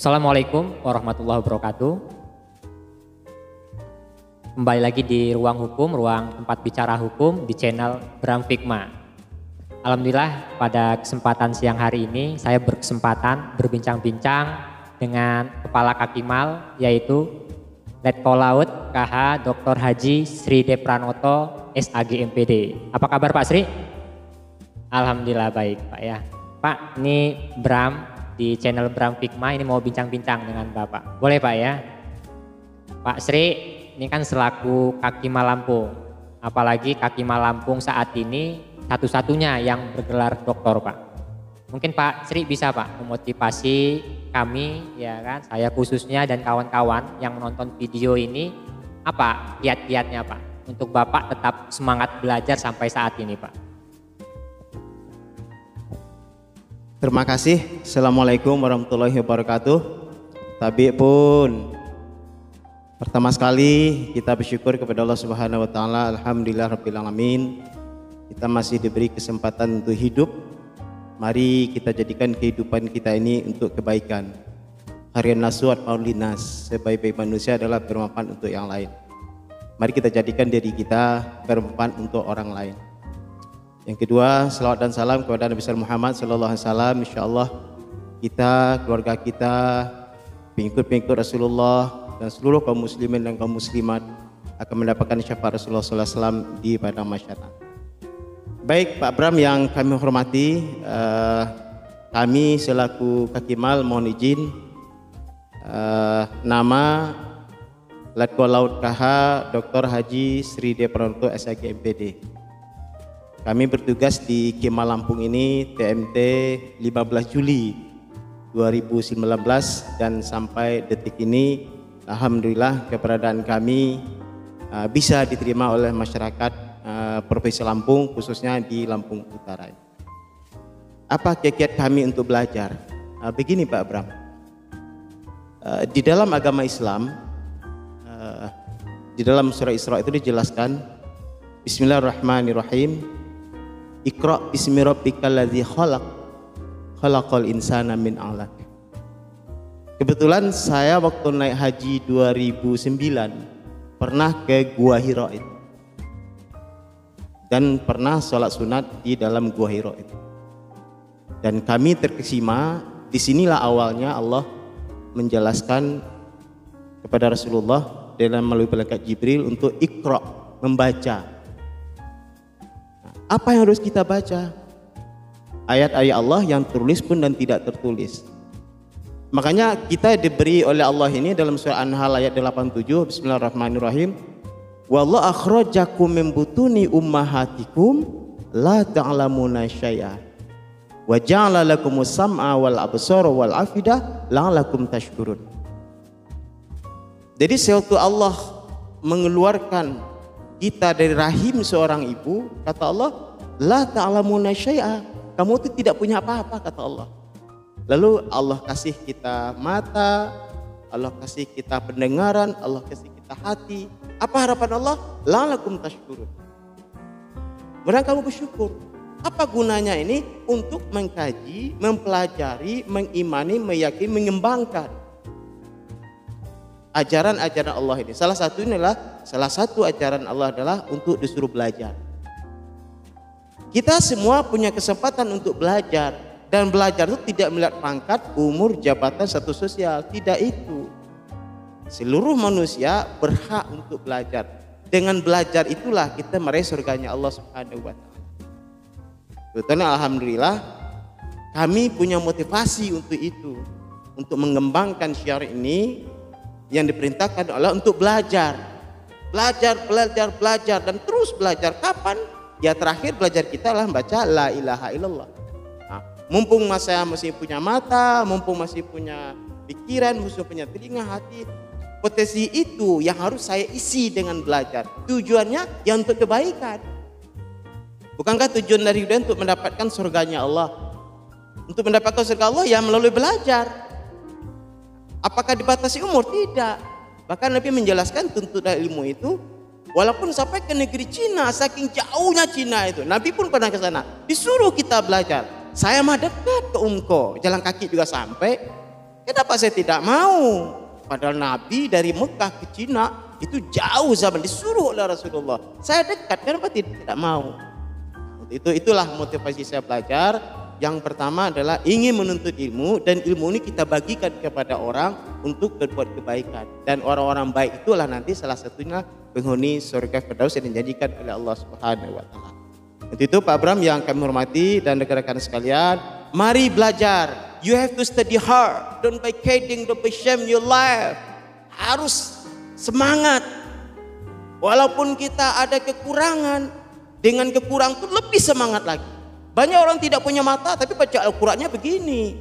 Assalamualaikum warahmatullahi wabarakatuh. Kembali lagi di Ruang Hukum, ruang tempat bicara hukum di channel Bram Fikma. Alhamdulillah pada kesempatan siang hari ini saya berkesempatan berbincang-bincang dengan Kepala Kakimal, yaitu Letkol Laut KH Dr. Haji Sri D. Pranoto SAG MPD. Apa kabar Pak Sri? Alhamdulillah baik Pak ya. Pak, ini Bram di channel Bram Fikma ini mau bincang-bincang dengan Bapak. Boleh Pak ya? Pak Sri, ini kan selaku Kakimal Lampung. Apalagi Kakimal Lampung saat ini satu-satunya yang bergelar doktor Pak. Mungkin Pak Sri bisa Pak memotivasi kami ya kan, saya khususnya dan kawan-kawan yang menonton video ini, apa kiat-kiatnya Pak untuk Bapak tetap semangat belajar sampai saat ini Pak? Terima kasih. Assalamualaikum warahmatullahi wabarakatuh. Tabi pun pertama sekali kita bersyukur kepada Allah Subhanahu wa taala. Alhamdulillah rabbil alamin. Kita masih diberi kesempatan untuk hidup. Mari kita jadikan kehidupan kita ini untuk kebaikan. Khairan nasuat maulinas, sebaik-baik manusia adalah bermanfaat untuk yang lain. Mari kita jadikan diri kita bermanfaat untuk orang lain. Yang kedua, salawat dan salam kepada Nabi Muhammad sallallahu alaihi wasallam. Insyaallah kita, keluarga kita, pengikut-pengikut Rasulullah dan seluruh kaum muslimin dan kaum muslimat akan mendapatkan syafaat Rasulullah sallallahu alaihi wasallam di padang mahsyar. Baik Pak Bram yang kami hormati, kami selaku Kakimal mohon izin nama Letkol Laut KH Dr. Haji Sri D. Pranoto SAG MPD. Kami bertugas di Kimal Lampung ini TMT 15 Juli 2019 dan sampai detik ini alhamdulillah keberadaan kami bisa diterima oleh masyarakat Provinsi Lampung, khususnya di Lampung Utara. Apa kiat kami untuk belajar? Begini Pak Bram, di dalam agama Islam, di dalam surah Isra itu dijelaskan Bismillahirrahmanirrahim. Iqra bismi rabbikal ladzi khalaq, khalaqal insana min 'alaq. Kebetulan saya waktu naik haji 2009 pernah ke Gua Hira itu. Dan pernah sholat sunat di dalam Gua Hira itu. Dan kami terkesima, disinilah awalnya Allah menjelaskan kepada Rasulullah dalam melalui malaikat Jibril untuk Iqra, membaca. Apa yang harus kita baca? Ayat-ayat Allah yang tertulis pun dan tidak tertulis. Makanya kita diberi oleh Allah ini dalam surah An-Nahl ayat 87, Bismillahirrahmanirrahim. Wallahu akhrajakum min butuni ummahatikum la ta'lamuna syai'a wa ja'ala lakumus sam'a wal absara wal afida la'allakum tashkurun. Jadi sewaktu Allah mengeluarkan kita dari rahim seorang ibu, kata Allah, la ta'lamuna syai'a, kamu itu tidak punya apa-apa, kata Allah. Lalu Allah kasih kita mata, Allah kasih kita pendengaran, Allah kasih kita hati. Apa harapan Allah? La'allakum tashkurun. Mudah kamu bersyukur. Apa gunanya ini? Untuk mengkaji, mempelajari, mengimani, meyakini, mengembangkan ajaran-ajaran Allah ini. Salah satu ajaran Allah adalah untuk disuruh belajar. Kita semua punya kesempatan untuk belajar, dan belajar itu tidak melihat pangkat, umur, jabatan, status sosial, tidak itu. Seluruh manusia berhak untuk belajar. Dengan belajar itulah kita meraih surganya Allah Subhanahu wa taala. Betulnya alhamdulillah kami punya motivasi untuk itu, untuk mengembangkan syiar ini yang diperintahkan Allah untuk belajar, belajar dan terus belajar. Kapan? Ya terakhir belajar kita lah baca la ilaha illallah. Nah, mumpung masih punya mata, mumpung masih punya pikiran, masih punya telinga, hati, potensi itu yang harus saya isi dengan belajar. Tujuannya yang untuk kebaikan. Bukankah tujuan dari hidup untuk mendapatkan surganya Allah? Untuk mendapatkan surga Allah ya melalui belajar. Apakah dibatasi umur? Tidak. Bahkan Nabi menjelaskan tuntutan ilmu itu walaupun sampai ke negeri Cina, saking jauhnya Cina itu, Nabi pun pernah ke sana. Disuruh kita belajar. Saya mah dekat ke Umko, jalan kaki juga sampai. Kenapa saya tidak mau? Padahal Nabi dari Mekah ke Cina itu jauh zaman, disuruh oleh Rasulullah. Saya dekat, kenapa tidak mau? Itulah motivasi saya belajar. Yang pertama adalah ingin menuntut ilmu, dan ilmu ini kita bagikan kepada orang untuk berbuat kebaikan. Dan orang-orang baik itulah nanti salah satunya penghuni surga Firdaus yang dijadikan oleh Allah Subhanahu wa taala. Untuk itu Pak Bram yang kami hormati dan rekan-rekan sekalian, mari belajar. You have to study hard. Don't be kidding, don't be shame your life. Harus semangat. Walaupun kita ada kekurangan, dengan kekurangan itu lebih semangat lagi. Banyak orang tidak punya mata tapi baca Al-Qurannya begini.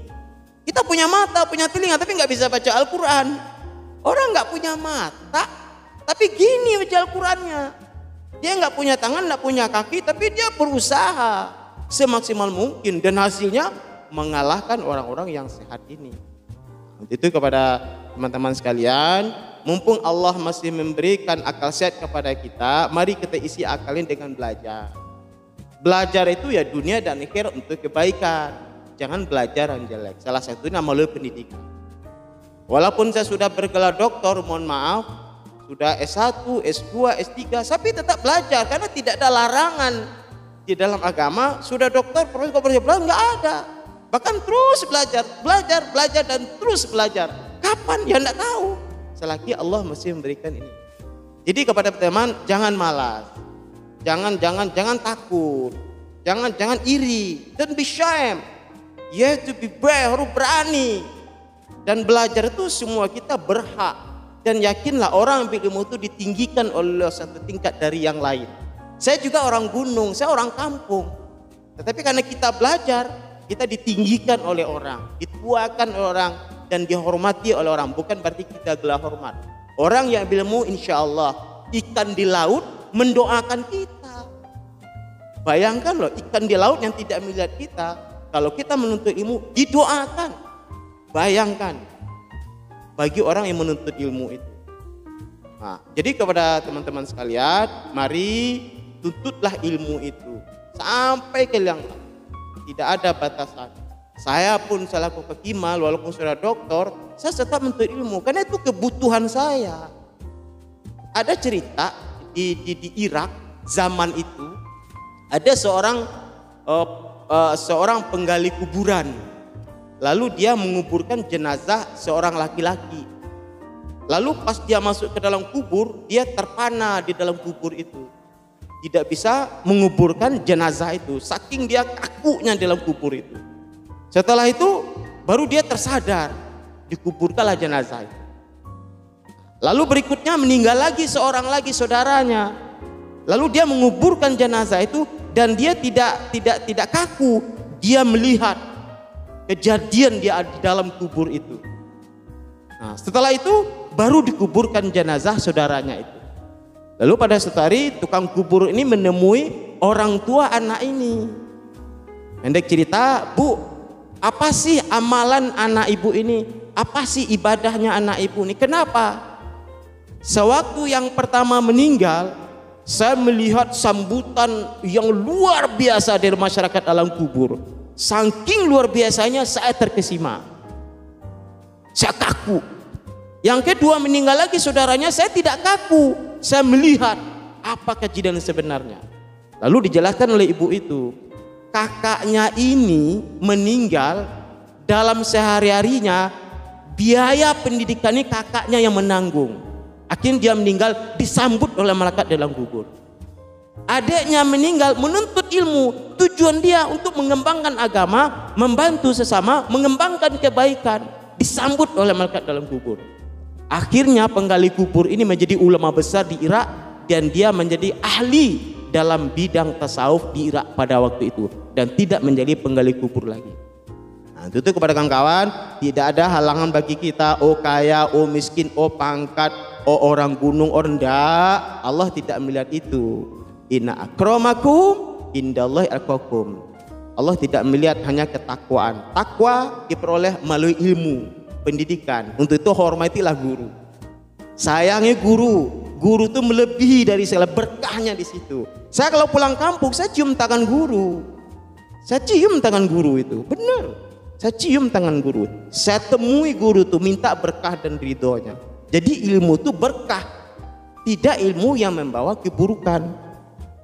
Kita punya mata, punya telinga tapi nggak bisa baca Al-Quran. Orang nggak punya mata tapi gini baca Al-Qurannya. Dia nggak punya tangan, nggak punya kaki, tapi dia berusaha semaksimal mungkin dan hasilnya mengalahkan orang-orang yang sehat ini. Untuk itu kepada teman-teman sekalian, mumpung Allah masih memberikan akal sehat kepada kita, mari kita isi akalin dengan belajar. Belajar itu ya dunia dan akhirat untuk kebaikan. Jangan belajar yang jelek. Salah satunya melalui pendidikan. Walaupun saya sudah bergelar doktor, mohon maaf, sudah S1, S2, S3, tapi tetap belajar karena tidak ada larangan di dalam agama. Sudah dokter, profesor, nggak ada. Bahkan terus belajar dan terus belajar. Kapan? Ya enggak tahu. Selagi Allah masih memberikan ini. Jadi kepada teman, jangan malas. Jangan takut. Jangan iri. Don't be shy. You have to be brave, harus berani. Dan belajar itu semua kita berhak. Dan yakinlah orang yang berilmu itu ditinggikan oleh satu tingkat dari yang lain. Saya juga orang gunung, saya orang kampung. Tetapi karena kita belajar, kita ditinggikan oleh orang, dituakan oleh orang, dan dihormati oleh orang. Bukan berarti kita gelar hormat. Orang yang berilmu insya Allah, ikan di laut mendoakan kita. Bayangkan loh, ikan di laut yang tidak melihat kita, kalau kita menuntut ilmu didoakan. Bayangkan bagi orang yang menuntut ilmu itu. Nah, jadi kepada teman-teman sekalian, mari tuntutlah ilmu itu sampai ke yang tidak ada batasan. Saya pun selaku kekimal, walaupun sudah doktor, saya tetap menuntut ilmu karena itu kebutuhan saya. Ada cerita di Irak zaman itu, ada seorang penggali kuburan. Lalu dia menguburkan jenazah seorang laki-laki. Lalu pas dia masuk ke dalam kubur, dia terpana di dalam kubur itu. Tidak bisa menguburkan jenazah itu, saking dia kakunya dalam kubur itu. Setelah itu baru dia tersadar, dikuburkanlah jenazah itu. Lalu berikutnya meninggal lagi seorang lagi saudaranya. Lalu dia menguburkan jenazah itu dan dia tidak kaku, dia melihat kejadian dia di dalam kubur itu. Nah, setelah itu baru dikuburkan jenazah saudaranya itu. Lalu pada suatu hari tukang kubur ini menemui orang tua anak ini. Pendek cerita, Bu, apa sih amalan anak ibu ini? Apa sih ibadahnya anak ibu ini? Kenapa? Sewaktu yang pertama meninggal, saya melihat sambutan yang luar biasa dari masyarakat alam kubur. Saking luar biasanya saya terkesima. Saya kaku. Yang kedua meninggal lagi saudaranya, saya tidak kaku. Saya melihat apa kejadian sebenarnya. Lalu dijelaskan oleh ibu itu, kakaknya ini meninggal dalam sehari-harinya, biaya pendidikannya kakaknya yang menanggung. Akhirnya dia meninggal disambut oleh malaikat dalam kubur. Adiknya meninggal menuntut ilmu, tujuan dia untuk mengembangkan agama, membantu sesama, mengembangkan kebaikan, disambut oleh malaikat dalam kubur. Akhirnya penggali kubur ini menjadi ulama besar di Irak dan dia menjadi ahli dalam bidang tasawuf di Irak pada waktu itu dan tidak menjadi penggali kubur lagi. Nah, itu kepada kawan-kawan, tidak ada halangan bagi kita, oh kaya, oh miskin, oh pangkat, oh orang gunung, oh rendah. Allah tidak melihat itu. Inna akramakum indallahi atqakum. Allah tidak melihat hanya ketakwaan. Takwa diperoleh melalui ilmu, pendidikan. Untuk itu hormatilah guru. Sayangi guru. Guru itu melebihi dari segala berkahnya di situ. Saya kalau pulang kampung, saya cium tangan guru. Saya cium tangan guru itu, benar. Saya cium tangan guru, saya temui guru tuh minta berkah dan ridhonya. Jadi ilmu itu berkah, tidak ilmu yang membawa keburukan.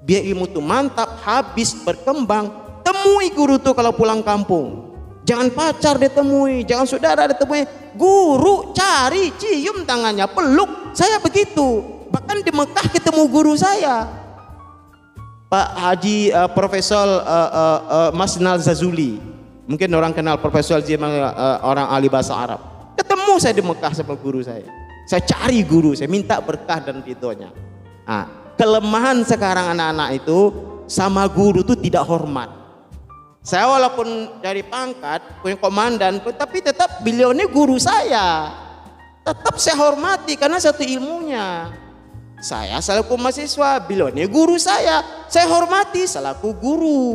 Biar ilmu itu mantap, habis, berkembang, temui guru tuh kalau pulang kampung. Jangan pacar ditemui, jangan saudara ditemui, guru cari, cium tangannya, peluk. Saya begitu, bahkan di Mekah ketemu guru saya, Pak Haji Profesor Masnal Zazuli. Mungkin orang kenal Profesor Zazuli, orang ahli bahasa Arab. Ketemu saya di Mekah sama guru saya. Saya cari guru, saya minta berkah dan ridhonya. Nah, kelemahan sekarang anak-anak itu sama guru itu tidak hormat. Saya walaupun dari pangkat punya komandan, tapi tetap beliau ini guru saya. Tetap saya hormati karena satu ilmunya. Saya selaku mahasiswa, beliau ini guru saya hormati selaku guru.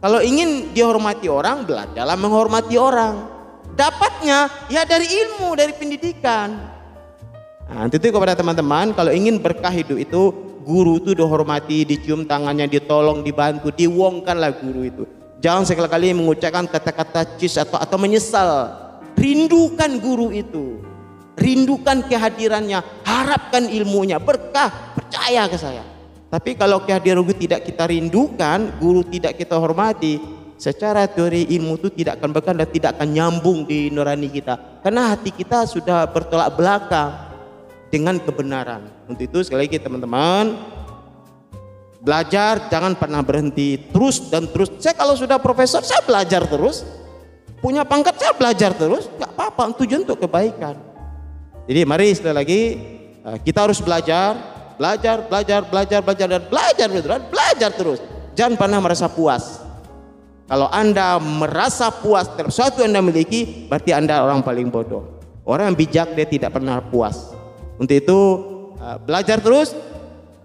Kalau ingin dihormati orang, belajarlah menghormati orang. Dapatnya ya dari ilmu, dari pendidikan. Nah, itu kepada teman-teman, kalau ingin berkah hidup itu, guru itu dihormati, dicium tangannya, ditolong, dibantu, diwongkanlah guru itu. Jangan sekali-kali mengucapkan kata-kata cis atau menyesal. Rindukan guru itu, rindukan kehadirannya, harapkan ilmunya, berkah, percaya ke saya. Tapi kalau kehadiran guru tidak kita rindukan, guru tidak kita hormati, secara teori ilmu itu tidak akan berkah dan tidak akan nyambung di nurani kita. Karena hati kita sudah bertolak belakang dengan kebenaran. Untuk itu sekali lagi teman-teman, belajar jangan pernah berhenti, terus dan terus. Saya kalau sudah profesor, saya belajar terus. Punya pangkat, saya belajar terus. Gak apa-apa, tujuan untuk kebaikan. Jadi mari sekali lagi kita harus belajar dan belajar terus. Jangan pernah merasa puas. Kalau Anda merasa puas terhadap sesuatu yang Anda miliki, berarti Anda orang paling bodoh. Orang yang bijak dia tidak pernah puas. Untuk itu belajar terus,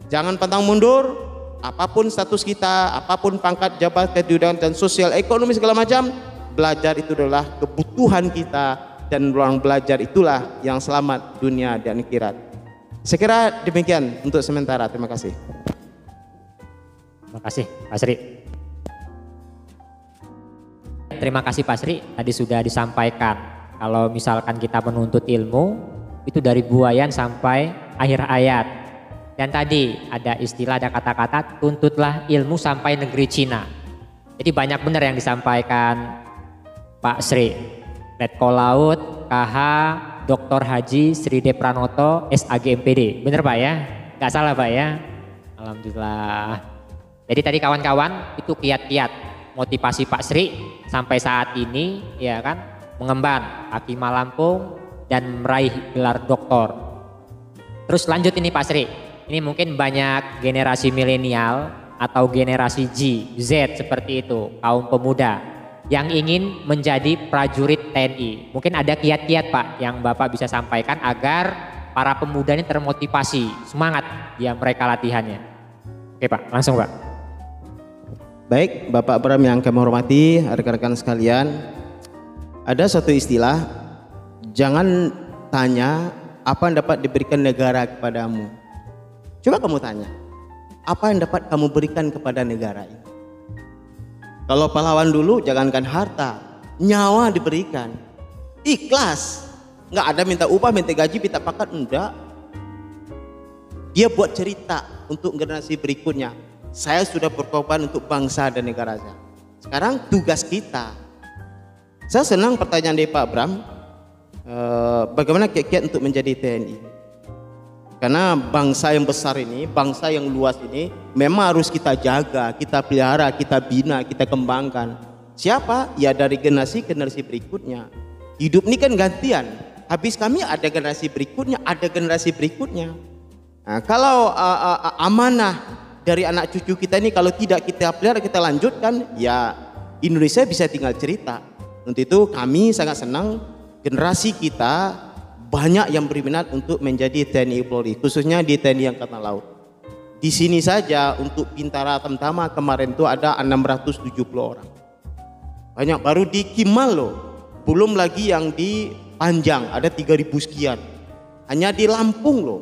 jangan pantang mundur. Apapun status kita, apapun pangkat, jabatan, kedudukan dan sosial, ekonomi segala macam, belajar itu adalah kebutuhan kita, dan ruang belajar itulah yang selamat dunia dan akhirat. Saya kira demikian untuk sementara. Terima kasih. Terima kasih Pak Sri. Terima kasih Pak Sri, tadi sudah disampaikan kalau misalkan kita menuntut ilmu itu dari buayan sampai akhir ayat. Dan tadi ada istilah, ada kata-kata tuntutlah ilmu sampai negeri Cina. Jadi banyak benar yang disampaikan Pak Sri. Letkol Laut, KH, Dr. Haji Sri D. Pranoto, SAG MPD. Bener Pak ya? Gak salah Pak ya? Alhamdulillah. Jadi tadi kawan-kawan itu kiat-kiat motivasi Pak Sri sampai saat ini ya kan mengemban Hakimah Lampung dan meraih gelar doktor. Terus lanjut ini Pak Sri. Ini mungkin banyak generasi milenial atau generasi Z seperti itu, kaum pemuda yang ingin menjadi prajurit TNI. Mungkin ada kiat-kiat Pak yang Bapak bisa sampaikan agar para pemuda ini termotivasi, semangat ya mereka latihannya. Oke Pak, langsung Pak. Baik, Bapak Bram yang kami hormati, rekan-rekan sekalian, ada satu istilah, jangan tanya apa yang dapat diberikan negara kepadamu. Coba kamu tanya, apa yang dapat kamu berikan kepada negara ini? Kalau pahlawan dulu jangankan harta, nyawa diberikan, ikhlas, nggak ada minta upah, minta gaji, minta pangkat, enggak. Dia buat cerita untuk generasi berikutnya. Saya sudah berkorban untuk bangsa dan negara saya. Sekarang tugas kita. Saya senang pertanyaan dari Pak Bram, bagaimana kiat-kiat untuk menjadi TNI? Karena bangsa yang besar ini, bangsa yang luas ini memang harus kita jaga, kita pelihara, kita bina, kita kembangkan. Siapa? Ya dari generasi ke generasi berikutnya. Hidup ini kan gantian. Habis kami ada generasi berikutnya, ada generasi berikutnya. Nah, kalau amanah dari anak cucu kita ini kalau tidak kita pelihara, kita lanjutkan, ya Indonesia bisa tinggal cerita. Untuk itu kami sangat senang generasi kita banyak yang berminat untuk menjadi TNI Polri, khususnya di TNI Angkatan Laut. Di sini saja untuk Bintara Tamtama kemarin itu ada 670 orang. Banyak, baru di Kimal loh. Belum lagi yang di Panjang ada 3000 sekian. Hanya di Lampung loh.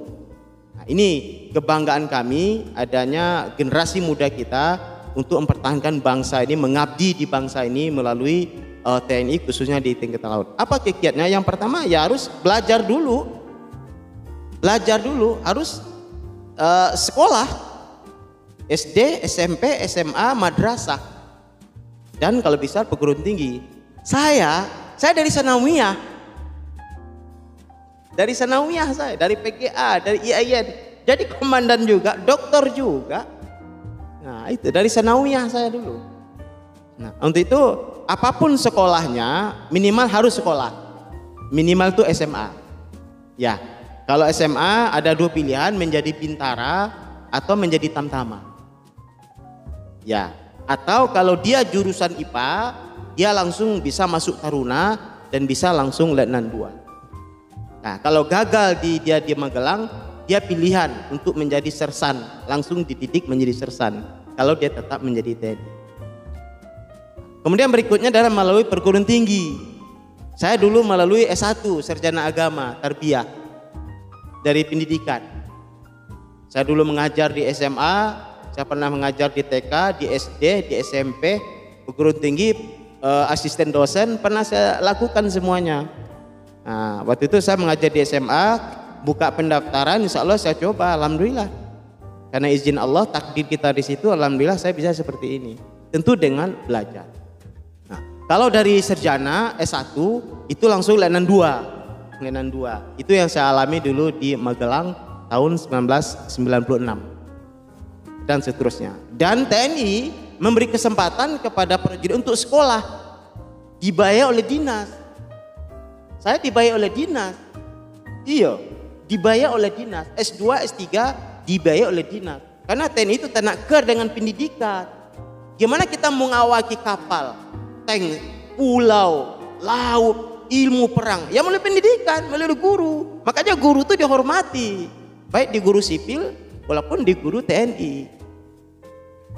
Nah, ini kebanggaan kami adanya generasi muda kita untuk mempertahankan bangsa ini, mengabdi di bangsa ini melalui TNI khususnya di tingkatan laut. Apa kiatnya? Yang pertama ya harus belajar dulu. Harus sekolah SD, SMP, SMA, madrasah, dan kalau bisa perguruan tinggi. Saya dari sanawiyah, saya dari PGA, dari IAIN, jadi komandan juga, dokter juga. Nah itu dari sanawiyah saya dulu. Nah untuk itu apapun sekolahnya minimal harus sekolah, minimal tuh SMA. Ya kalau SMA ada 2 pilihan, menjadi bintara atau menjadi tamtama. Ya atau kalau dia jurusan IPA, dia langsung bisa masuk taruna dan bisa langsung letnan 2. Nah kalau gagal di Magelang, dia pilihan untuk menjadi sersan, langsung dididik menjadi sersan kalau dia tetap menjadi TNI. Kemudian berikutnya adalah melalui perguruan tinggi. Saya dulu melalui S1 Sarjana Agama Tarbiyah dari pendidikan. Saya dulu mengajar di SMA, saya pernah mengajar di TK, di SD, di SMP, perguruan tinggi, asisten dosen pernah saya lakukan semuanya. Nah, waktu itu saya mengajar di SMA, buka pendaftaran, insya Allah saya coba, alhamdulillah. Karena izin Allah, takdir kita di situ, alhamdulillah saya bisa seperti ini. Tentu dengan belajar. Nah, kalau dari sarjana S1 itu langsung letnan 2. Itu yang saya alami dulu di Magelang tahun 1996 dan seterusnya. Dan TNI memberi kesempatan kepada prajurit untuk sekolah, dibayar oleh dinas. Saya dibayar oleh dinas. Iya, dibayar oleh dinas. S2, S3 dibayar oleh dinas. Karena TNI itu tenaga dengan pendidikan. Gimana kita mengawaki kapal, tank, pulau, laut, ilmu perang? Ya melalui pendidikan, melalui guru. Makanya guru itu dihormati. Baik di guru sipil walaupun di guru TNI.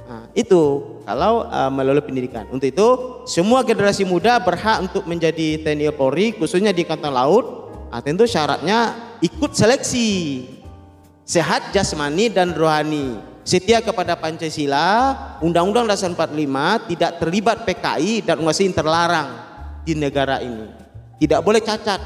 Nah, itu kalau melalui pendidikan. Untuk itu semua generasi muda berhak untuk menjadi TNI Polri, khususnya di Angkatan Laut. Nah, tentu syaratnya ikut seleksi, sehat jasmani dan rohani, setia kepada Pancasila, Undang-Undang Dasar 45, tidak terlibat PKI dan organisasi yang terlarang di negara ini. Tidak boleh cacat,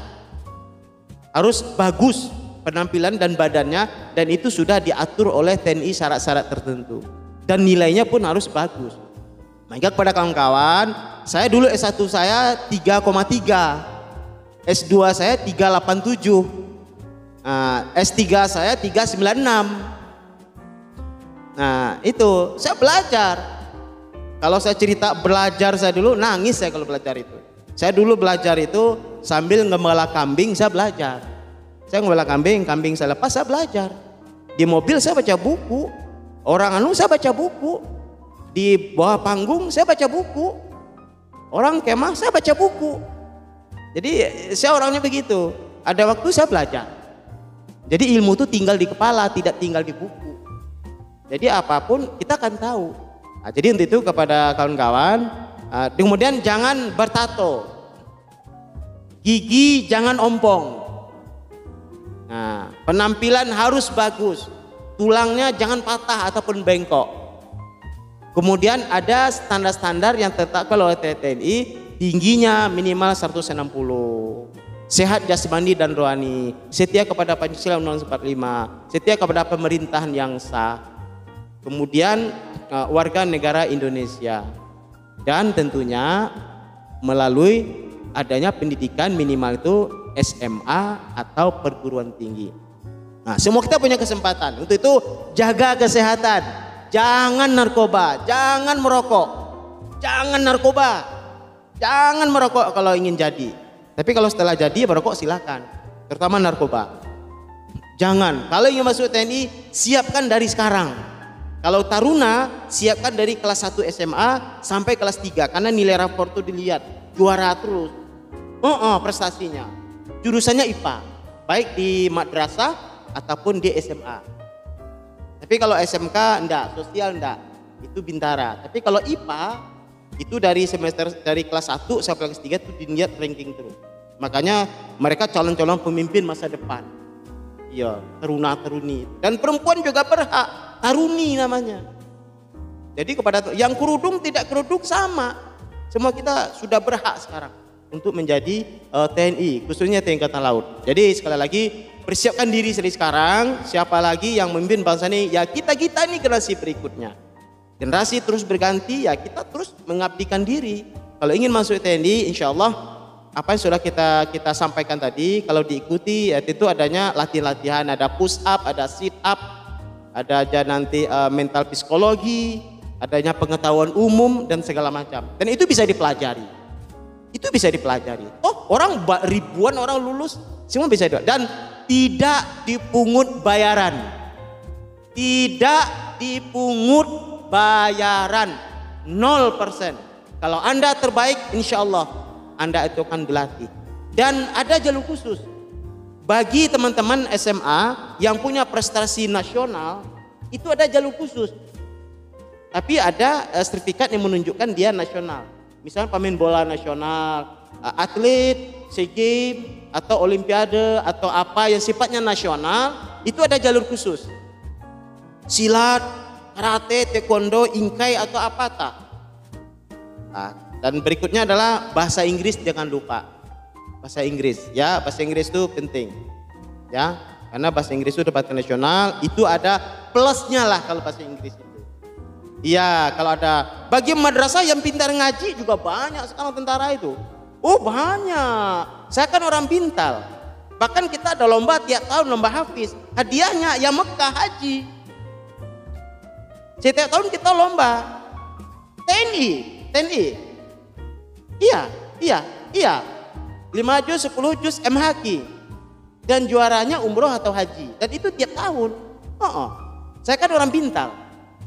harus bagus penampilan dan badannya, dan itu sudah diatur oleh TNI syarat-syarat tertentu. Dan nilainya pun harus bagus. Maka kepada kawan-kawan, saya dulu S1 saya 3,3, S2 saya 387, S3 saya 396. Nah itu saya belajar. Kalau saya cerita belajar saya dulu, nangis saya kalau belajar itu. Saya dulu belajar itu sambil ngembala kambing, saya belajar. Saya ngembala kambing saya lepas, saya belajar. Di mobil saya baca buku. Orang saya baca buku, di bawah panggung saya baca buku, orang kemah saya baca buku. Jadi saya orangnya begitu. Ada waktu saya belajar. Jadi ilmu itu tinggal di kepala, tidak tinggal di buku. Jadi apapun kita akan tahu. Nah, jadi untuk itu kepada kawan-kawan, kemudian jangan bertato, gigi jangan ompong. Nah, penampilan harus bagus. Tulangnya jangan patah ataupun bengkok. Kemudian ada standar-standar yang ditetapkan oleh TNI, tingginya minimal 160. Sehat jasmani dan rohani, setia kepada Pancasila Undang-Undang 45, setia kepada pemerintahan yang sah. Kemudian warga negara Indonesia. Dan tentunya melalui adanya pendidikan minimal itu SMA atau perguruan tinggi. Nah, semua kita punya kesempatan. Untuk itu jaga kesehatan, jangan narkoba, jangan merokok, jangan narkoba, jangan merokok kalau ingin jadi. Tapi kalau setelah jadi merokok silakan, terutama narkoba. Jangan. Kalau ingin masuk TNI siapkan dari sekarang. Kalau taruna siapkan dari kelas 1 SMA sampai kelas 3 karena nilai rapor itu dilihat juara terus. Prestasinya. Jurusannya IPA, baik di madrasah ataupun di SMA. Tapi kalau SMK enggak, sosial enggak, itu bintara. Tapi kalau IPA itu dari kelas 1 sampai kelas 3 itu dilihat ranking terus. Makanya mereka calon-calon pemimpin masa depan. Iya, teruna-teruni. Dan perempuan juga berhak, taruni namanya. Jadi kepada yang kerudung tidak kerudung sama. Semua kita sudah berhak sekarang untuk menjadi TNI, khususnya TNI Angkatan Laut. Jadi sekali lagi persiapkan diri dari sekarang. Siapa lagi yang memimpin bangsa ini? Ya kita ini generasi berikutnya. Generasi terus berganti, ya kita terus mengabdikan diri. Kalau ingin masuk TNI, insya Allah apa yang sudah kita sampaikan tadi, kalau diikuti ya itu adanya latihan-latihan, ada push up, ada sit up, ada aja nanti mental psikologi, adanya pengetahuan umum dan segala macam. Dan itu bisa dipelajari. Itu bisa dipelajari. Oh, ribuan orang lulus, semua bisa dipelajari. Dan tidak dipungut bayaran. Tidak dipungut bayaran. 0%. Kalau Anda terbaik, insya Allah Anda itu akan dilatih. Dan ada jalur khusus bagi teman-teman SMA yang punya prestasi nasional, itu ada jalur khusus. Tapi ada sertifikat yang menunjukkan dia nasional. Misalnya pemain bola nasional, atlet, SEA Games, atau Olimpiade, atau apa yang sifatnya nasional, itu ada jalur khusus. Silat, karate, taekwondo, inkai, atau apa tak. Nah, dan berikutnya adalah bahasa Inggris, jangan lupa. Bahasa Inggris, ya, bahasa Inggris itu penting. Ya, karena bahasa Inggris itu debat nasional, itu ada plusnya lah kalau bahasa Inggris itu. Iya, kalau ada bagi madrasah yang pintar ngaji juga banyak sekarang tentara itu. Oh, banyak. Saya kan orang Bintal. Bahkan kita ada lomba tiap tahun, lomba hafiz. Hadiahnya ya Mekah haji. Setiap tahun kita lomba. TNI. Iya. 5 juz, 10 juz MHQ. Dan juaranya umroh atau haji. Dan itu tiap tahun. Saya kan orang Bintal.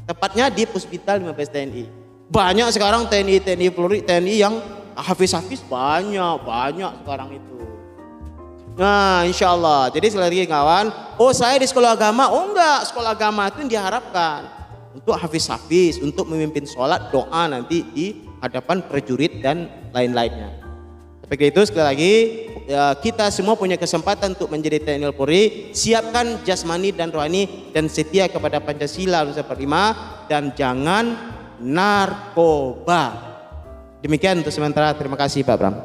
Tepatnya di Puspita 15 TNI. Banyak sekarang TNI Polri, TNI yang hafiz-hafiz banyak sekarang itu. Nah, insya Allah. Jadi sekali lagi kawan, oh saya di sekolah agama, oh enggak, sekolah agama itu yang diharapkan untuk hafiz-hafiz, untuk memimpin sholat, doa nanti di hadapan prajurit dan lain-lainnya. Seperti itu sekali lagi ya, kita semua punya kesempatan untuk menjadi TNI Polri. Siapkan jasmani dan rohani dan setia kepada Pancasila Nusa Perlima dan jangan narkoba. Demikian untuk sementara. Terima kasih Pak Bram.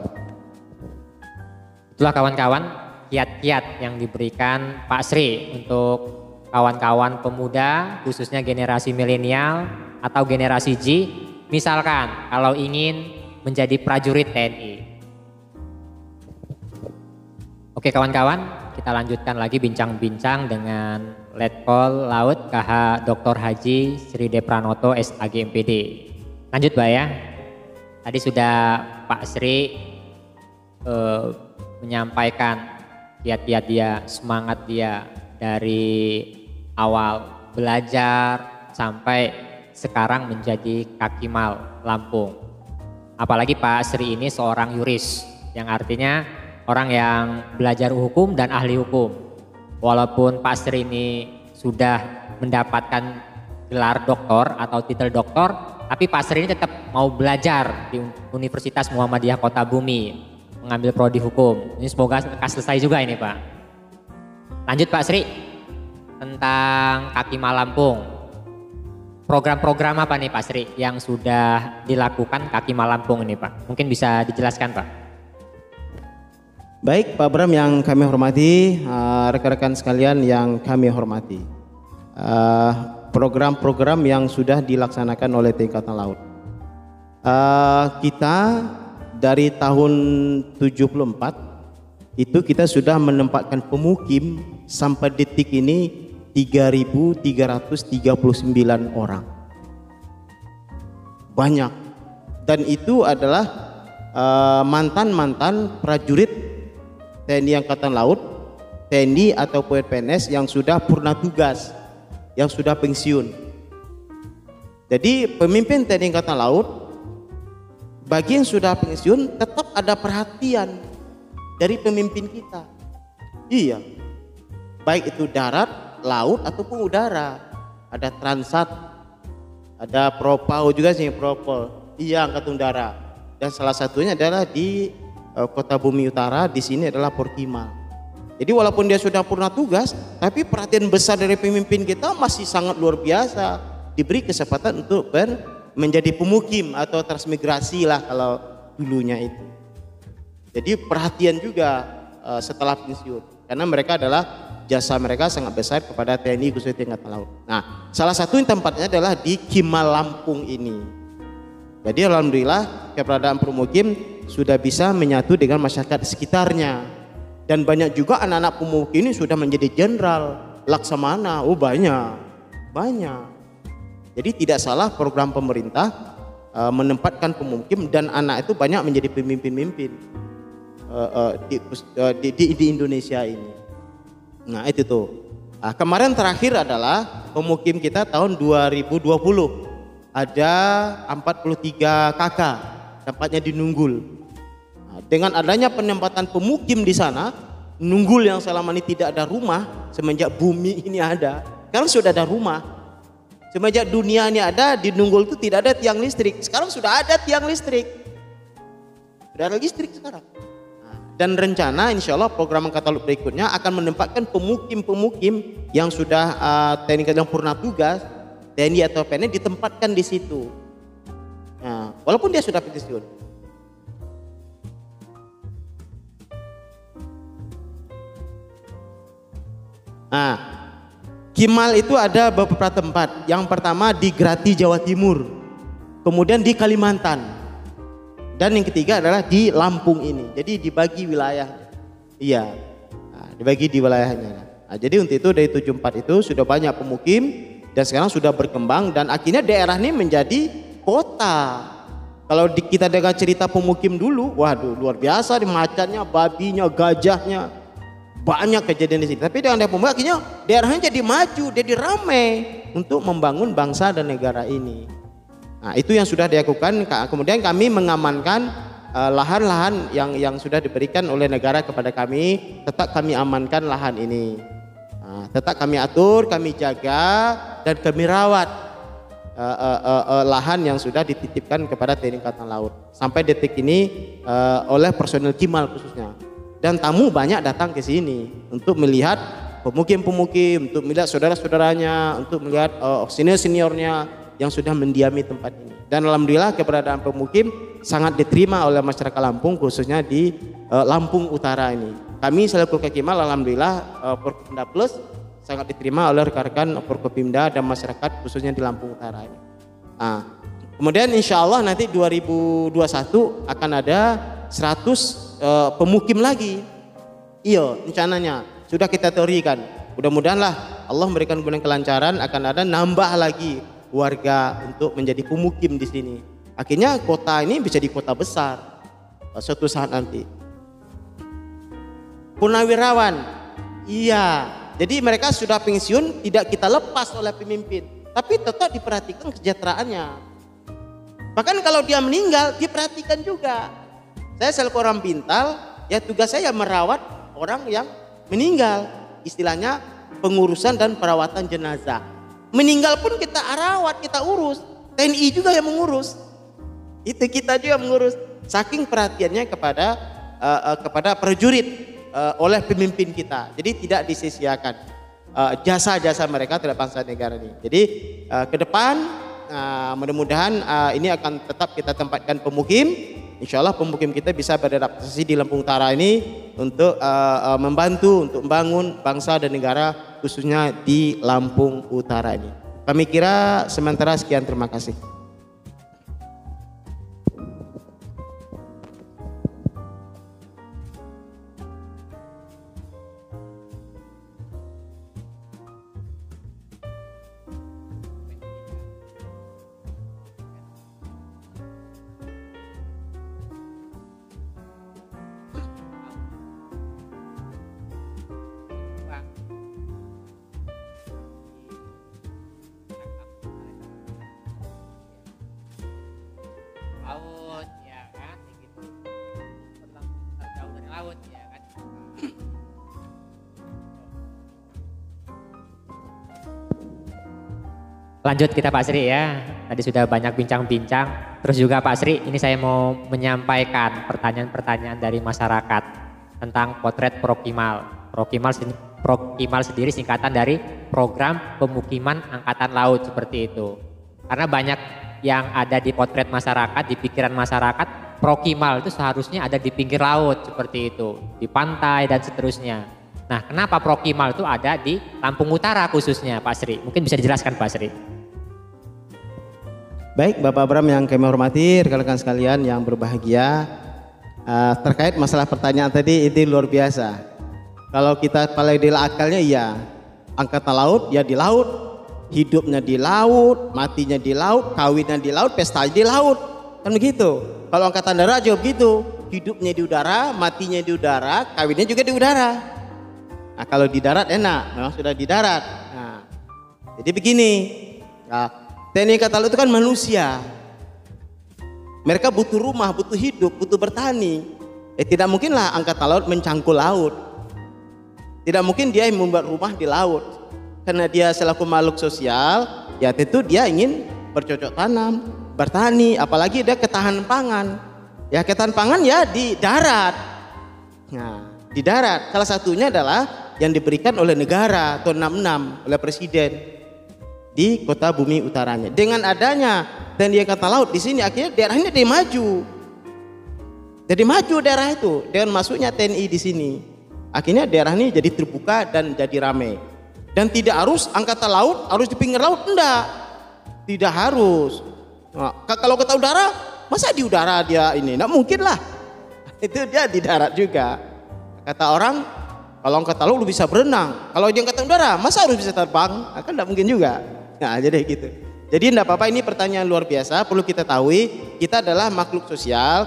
Itulah kawan-kawan kiat-kiat yang diberikan Pak Sri untuk kawan-kawan pemuda khususnya generasi milenial atau generasi Z. Misalkan kalau ingin menjadi prajurit TNI. Oke kawan-kawan, kita lanjutkan lagi bincang-bincang dengan Letkol Laut KH Dr. Haji Sri D. Pranoto SAG MPD. Lanjut Pak ya. Tadi sudah Pak Sri menyampaikan kiat-kiat dia, semangat dia dari awal belajar sampai sekarang menjadi Kakimal Lampung. Apalagi Pak Sri ini seorang yuris yang artinya orang yang belajar hukum dan ahli hukum. Walaupun Pak Sri ini sudah mendapatkan gelar doktor atau titel doktor, tapi Pak Sri ini tetap mau belajar di Universitas Muhammadiyah Kota Bumi, mengambil prodi hukum. Ini semoga selesai juga ini Pak. Lanjut Pak Sri, tentang Kakimal Lampung. Program-program apa nih Pak Sri yang sudah dilakukan Kakimal Lampung ini Pak? Mungkin bisa dijelaskan Pak. Baik Pak Bram yang kami hormati, rekan-rekan sekalian yang kami hormati. Program-program yang sudah dilaksanakan oleh TNI Angkatan Laut. Kita dari tahun 74 itu kita sudah menempatkan pemukim sampai detik ini 3.339 orang. Banyak. Dan itu adalah mantan-mantan prajurit TNI Angkatan Laut, TNI atau PNS yang sudah purna tugas, yang sudah pensiun. Jadi pemimpin TNI Angkatan Laut, bagi yang sudah pensiun tetap ada perhatian dari pemimpin kita. Iya, baik itu darat, laut ataupun udara. Ada Transat, ada Propau juga sih, Propol. Iya, Angkatan Udara. Dan salah satunya adalah di Kota Bumi Utara, di sini adalah Porkimal. Jadi walaupun dia sudah purna tugas, tapi perhatian besar dari pemimpin kita masih sangat luar biasa. Diberi kesempatan untuk menjadi pemukim atau transmigrasi lah kalau dulunya itu. Jadi perhatian juga setelah pensiun, karena mereka adalah jasa mereka sangat besar kepada TNI khususnya Angkatan Laut. Nah, salah satu tempatnya adalah di Kimal Lampung ini. Jadi alhamdulillah keberadaan pemukim sudah bisa menyatu dengan masyarakat sekitarnya, dan banyak juga anak-anak pemukim ini sudah menjadi jenderal, laksamana. Oh banyak. Jadi tidak salah program pemerintah menempatkan pemukim dan anak itu banyak menjadi pemimpin-pemimpin di Indonesia ini. Nah itu tuh. Kemarin terakhir adalah pemukim kita tahun 2020 ada 43 KK tempatnya di Nunggul. Nah, dengan adanya penempatan pemukim di sana, Nunggul yang selama ini tidak ada rumah semenjak bumi ini ada, sekarang sudah ada rumah. Semenjak dunia ini ada, di Nunggul itu tidak ada tiang listrik. Sekarang sudah ada tiang listrik. Sudah ada listrik sekarang. Dan rencana insya Allah program Angkatan Laut berikutnya akan menempatkan pemukim-pemukim yang sudah TNI yang purna tugas, TNI atau PNI ditempatkan di situ. Nah, walaupun dia sudah pensiun. Nah, Kimal itu ada beberapa tempat. Yang pertama di Grati, Jawa Timur. Kemudian di Kalimantan. Dan yang ketiga adalah di Lampung ini. Jadi dibagi wilayah. Iya. Nah, dibagi di wilayahnya. Nah, jadi untuk itu dari 74 itu sudah banyak pemukim dan sekarang sudah berkembang dan akhirnya daerah ini menjadi kota. Kalau kita dengar cerita pemukim dulu, waduh luar biasa di macannya, babinya, gajahnya. Banyak kejadian di sini. Tapi dengan pemukim akhirnya daerahnya jadi maju, jadi ramai untuk membangun bangsa dan negara ini. Nah, itu yang sudah dilakukan. Kemudian kami mengamankan lahan-lahan yang sudah diberikan oleh negara kepada kami. Tetap kami amankan lahan ini. Nah, tetap kami atur, kami jaga dan kami rawat lahan yang sudah dititipkan kepada TNI Angkatan Laut. Sampai detik ini oleh personel Kimal khususnya. Dan tamu banyak datang ke sini untuk melihat pemukim-pemukim, untuk melihat saudara-saudaranya, untuk melihat senior-seniornya yang sudah mendiami tempat ini. Dan alhamdulillah keberadaan pemukim sangat diterima oleh masyarakat Lampung, khususnya di Lampung Utara ini. Kami selaku Kimal alhamdulillah Forkopimda Plus sangat diterima oleh rekan-rekan Forkopimda dan masyarakat khususnya di Lampung Utara ini. Nah, kemudian insya Allah nanti 2021 akan ada 100 pemukim lagi. Iya, rencananya sudah kita teorikan. Mudah-mudahan lah Allah memberikan kelancaran, akan ada nambah lagi warga untuk menjadi pemukim di sini. Akhirnya kota ini bisa di kota besar suatu saat nanti. Purnawirawan, iya. Jadi mereka sudah pensiun tidak kita lepas oleh pemimpin, tapi tetap diperhatikan kesejahteraannya. Bahkan kalau dia meninggal diperhatikan juga. Saya selaku orang Bintal, ya tugas saya merawat orang yang meninggal. Istilahnya pengurusan dan perawatan jenazah. Meninggal pun kita rawat, kita urus. TNI juga yang mengurus. Itu kita juga mengurus. Saking perhatiannya kepada prajurit oleh pemimpin kita. Jadi tidak disia-siakan jasa-jasa mereka terhadap bangsa negara ini. Jadi ke depan mudah-mudahan ini akan tetap kita tempatkan pemukim. Insya Allah pemukim kita bisa beradaptasi di Lampung Utara ini untuk membantu untuk membangun bangsa dan negara khususnya di Lampung Utara ini. Kami kira sementara sekian, terima kasih. Laut ya kan gitu, terjauh dari laut ya kan. Lanjut kita Pak Sri ya, tadi sudah banyak bincang-bincang. Terus juga Pak Sri, ini saya mau menyampaikan pertanyaan-pertanyaan dari masyarakat tentang potret Prokimal. Prokimal sendiri singkatan dari Program Pemukiman Angkatan Laut seperti itu. Karena banyak yang ada di potret masyarakat, di pikiran masyarakat, Prokimal itu seharusnya ada di pinggir laut seperti itu, di pantai dan seterusnya. Nah, kenapa Prokimal itu ada di Lampung Utara khususnya, Pak Sri? Mungkin bisa dijelaskan, Pak Sri. Baik, Bapak Abram yang kami hormati, rekan-rekan sekalian yang berbahagia, terkait masalah pertanyaan tadi itu luar biasa. Kalau kita paling di akalnya, ya angkatan laut ya di laut, hidupnya di laut, matinya di laut, kawinnya di laut, pestanya di laut, kan begitu. Kalau angkatan darat juga begitu, hidupnya di udara, matinya di udara, kawinnya juga di udara. Nah, kalau di darat enak, memang sudah di darat. Nah, jadi begini, nah, TNI Angkatan Laut itu kan manusia. Mereka butuh rumah, butuh hidup, butuh bertani. Tidak mungkinlah Angkatan Laut mencangkul laut. Tidak mungkin dia membuat rumah di laut. Karena dia selaku makhluk sosial, ya tentu dia ingin bercocok tanam, bertani, apalagi dia ketahanan pangan. Ya ketahanan pangan ya di darat. Nah, di darat salah satunya adalah yang diberikan oleh negara tahun 66 oleh presiden di kota Bumi Utaranya. Dengan adanya TNI Angkatan Laut di sini, akhirnya daerahnya jadi maju. Jadi maju daerah itu dengan masuknya TNI di sini. Akhirnya daerah ini jadi terbuka dan jadi ramai. Dan tidak harus Angkatan Laut harus di pinggir laut, enggak. Tidak harus. Nah, kalau kata udara, masa di udara dia ini? Enggak mungkin lah. Itu dia di darat juga. Kata orang, kalau Angkatan Laut lu bisa berenang. Kalau dia Angkatan Udara, masa harus bisa terbang? Nah, kan enggak mungkin juga. Nah, jadi gitu. Jadi enggak apa-apa, ini pertanyaan luar biasa, perlu kita tahu kita adalah makhluk sosial,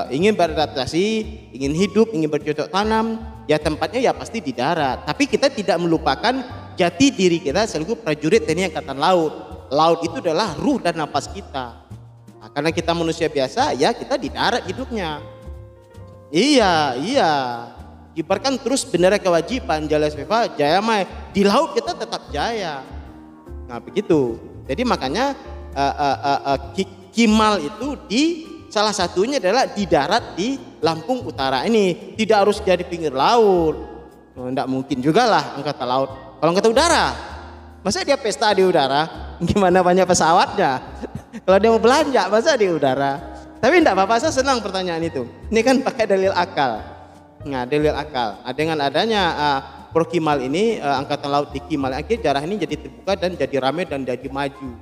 ingin beradaptasi, ingin hidup, ingin bercocok tanam, ya tempatnya ya pasti di darat. Tapi kita tidak melupakan jati diri kita selaku prajurit TNI Angkatan Laut. Laut itu adalah ruh dan napas kita. Nah, karena kita manusia biasa, ya kita di darat hidupnya. Iya. Kibarkan terus bendera kewajiban, Jaya Seva, Jaya Mai. Di laut kita tetap jaya. Nah begitu. Jadi makanya Kimal itu di salah satunya adalah di darat di Lampung Utara ini. Tidak harus jadi pinggir laut. Tidak mungkin juga lah Angkatan Laut. Kalau Angkatan Udara, masa dia pesta di udara? Gimana banyak pesawatnya? Kalau dia mau belanja, masa di udara? Tapi tidak apa-apa, saya senang pertanyaan itu. Ini kan pakai dalil akal. Nah, dalil akal. Dengan adanya Prokimal ini, Angkatan Laut di Kimal, akhirnya daerah ini jadi terbuka dan jadi ramai dan jadi maju.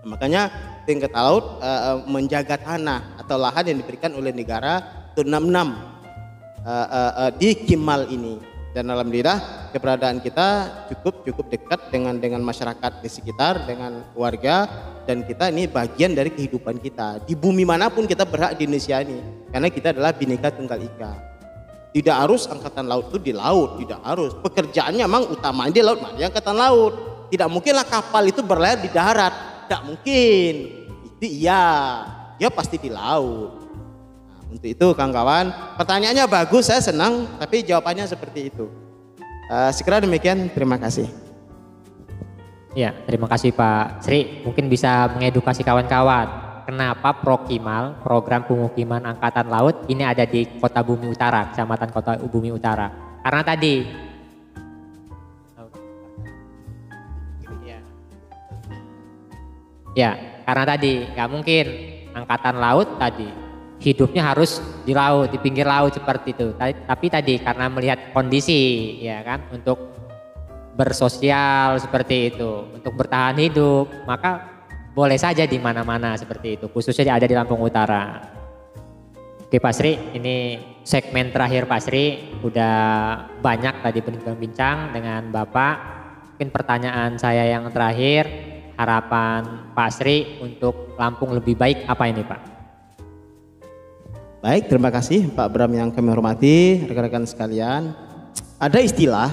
Nah, makanya TNI Angkatan Laut menjaga tanah atau lahan yang diberikan oleh negara tahun 66 di Kimal ini. Dan alhamdulillah keberadaan kita cukup dekat dengan masyarakat di sekitar, dengan warga, dan kita ini bagian dari kehidupan kita. Di bumi manapun kita berhak di Indonesia ini, karena kita adalah Bhinneka Tunggal Ika. Tidak harus Angkatan Laut itu di laut, tidak harus. Pekerjaannya memang utamanya di laut, makanya Angkatan Laut. Tidak mungkinlah kapal itu berlayar di darat, tidak mungkin. Itu iya, dia pasti di laut. Nah, untuk itu kawan-kawan, pertanyaannya bagus, saya senang, tapi jawabannya seperti itu. Sekira demikian, terima kasih. Ya, terima kasih Pak Sri. Mungkin bisa mengedukasi kawan-kawan. Kenapa Prokimal, program pemukiman Angkatan Laut ini ada di Kota Bumi Utara, Kecamatan Kota Bumi Utara? Karena tadi karena tadi nggak mungkin Angkatan Laut tadi hidupnya harus di laut, di pinggir laut seperti itu. Tapi tadi karena melihat kondisi, ya kan, untuk bersosial seperti itu, untuk bertahan hidup, maka boleh saja di mana-mana seperti itu, khususnya ada di Lampung Utara. Oke Pak Sri, ini segmen terakhir Pak Sri, udah banyak tadi berbincang dengan Bapak. Mungkin pertanyaan saya yang terakhir, harapan Pak Sri untuk Lampung lebih baik apa ini Pak? Baik, terima kasih Pak Bram yang kami hormati, rekan-rekan sekalian. Ada istilah,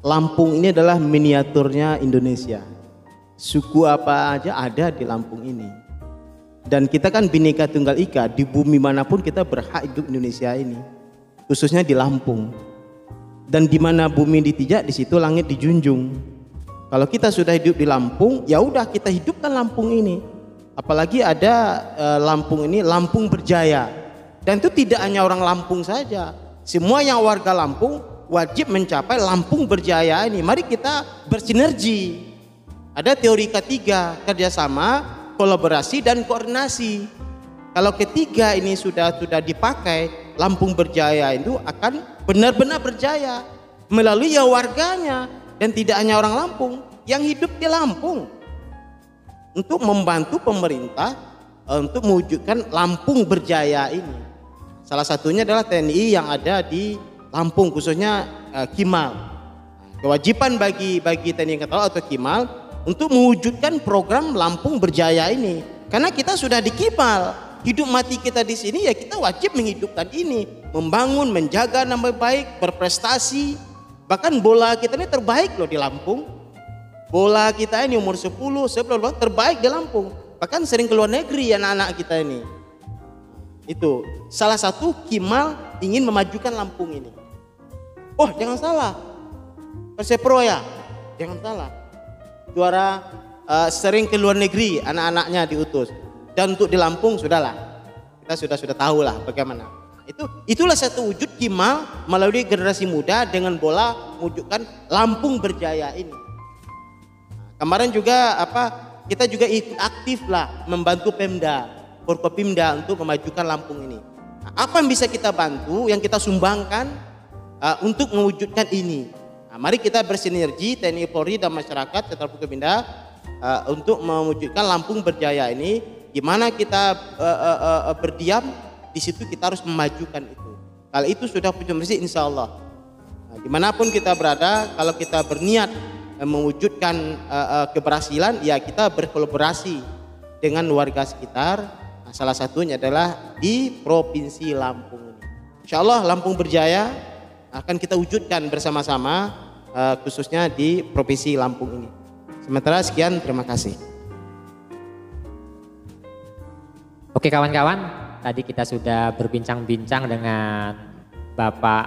Lampung ini adalah miniaturnya Indonesia. Suku apa aja ada di Lampung ini. Dan kita kan Bhinneka Tunggal Ika, di bumi manapun kita berhak hidup Indonesia ini. Khususnya di Lampung. Dan di mana bumi ditijak, di situ langit dijunjung. Kalau kita sudah hidup di Lampung, ya udah kita hidupkan Lampung ini. Apalagi ada Lampung ini, Lampung Berjaya. Dan itu tidak hanya orang Lampung saja. Semua yang warga Lampung wajib mencapai Lampung Berjaya ini. Mari kita bersinergi. Ada teori ketiga, kerjasama kolaborasi dan koordinasi. Kalau ketiga ini sudah dipakai, Lampung Berjaya itu akan benar-benar berjaya melalui ya warganya, dan tidak hanya orang Lampung yang hidup di Lampung, untuk membantu pemerintah untuk mewujudkan Lampung Berjaya ini. Salah satunya adalah TNI yang ada di Lampung, khususnya Kimal. Kewajiban bagi TNI Angkatan Laut atau Kimal untuk mewujudkan program Lampung Berjaya ini, karena kita sudah di Kimal. Hidup mati kita di sini ya kita wajib menghidupkan ini, membangun, menjaga nama baik, berprestasi. Bahkan bola kita ini terbaik loh di Lampung. Bola kita ini umur 10, 11 terbaik di Lampung. Bahkan sering keluar negeri anak-anak kita ini. Itu salah satu Kimal ingin memajukan Lampung ini. Oh jangan salah, Persepro ya, jangan salah. Juara sering ke luar negeri anak-anaknya diutus. Dan untuk di Lampung sudahlah, kita sudah tahu lah bagaimana. Itulah satu wujud Kimal melalui generasi muda dengan bola mewujudkan Lampung Berjaya ini. Kemarin juga kita juga aktif lah membantu Pemda, Forkopimda untuk memajukan Lampung ini. Apa yang bisa kita bantu, yang kita sumbangkan untuk mewujudkan ini. Mari kita bersinergi TNI Polri dan masyarakat Sentra Forkopimda untuk mewujudkan Lampung Berjaya ini. Gimana kita berdiam di situ, kita harus memajukan itu. Kalau itu sudah punya bersih, insya Allah. Dimanapun kita berada, kalau kita berniat mewujudkan keberhasilan, ya kita berkolaborasi dengan warga sekitar. Salah satunya adalah di Provinsi Lampung ini. Insya Allah Lampung Berjaya akan kita wujudkan bersama-sama, khususnya di Provinsi Lampung ini. Sementara sekian, terima kasih. Oke kawan-kawan, tadi kita sudah berbincang-bincang dengan Bapak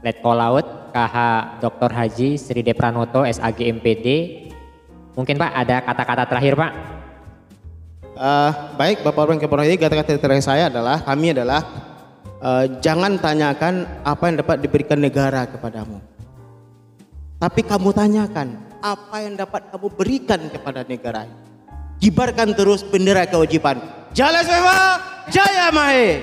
Letkol Laut KH Dr. Haji Sri D. Pranoto SAG MPD. Mungkin Pak ada kata-kata terakhir Pak? Baik Bapak Orban Keporhadi, kata-kata terakhir saya adalah, kami adalah jangan tanyakan apa yang dapat diberikan negara kepadamu, tapi kamu tanyakan apa yang dapat kamu berikan kepada negara. Kibarkan terus bendera kewajiban. Jaya Sewa, Jaya Mahe.